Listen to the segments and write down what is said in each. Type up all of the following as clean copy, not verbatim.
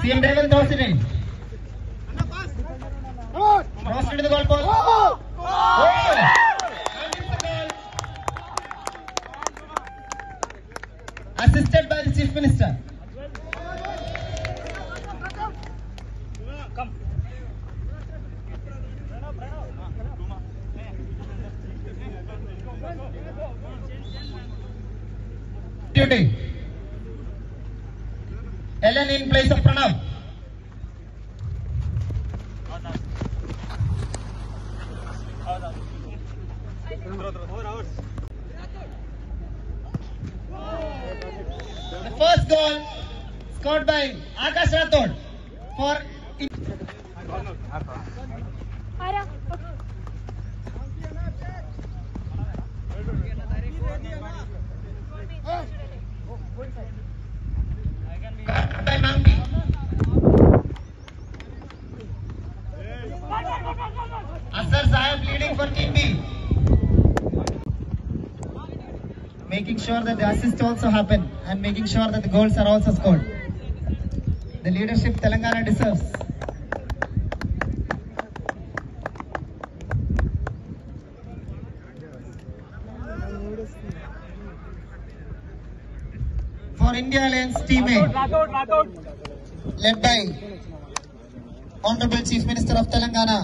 CM Revan throws it in. Crossed into the goal post. Assisted by the Chief Minister. Duty. Ellen in place of Pranav. The first goal scored by Akash Rathod for by Mangi. Asar Sahib leading for Team B. Making sure that the assists also happen and making sure that the goals are also scored. The leadership Telangana deserves. For India Alliance Team A, led by Honorable Chief Minister of Telangana,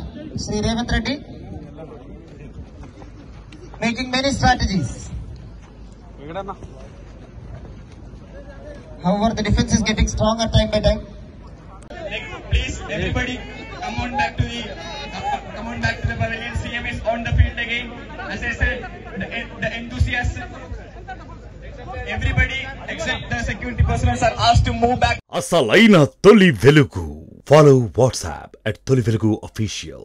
Shri Revanth Reddy, making many strategies. However, the defense is getting stronger time by time. Please, everybody, come on back to the pavilion. CM is on the field again. As I said, the enthusiasts, everybody except the security personnel are asked to move back. అసలైన తొలి వెలుగు. Follow WhatsApp at Toli Velugu Official.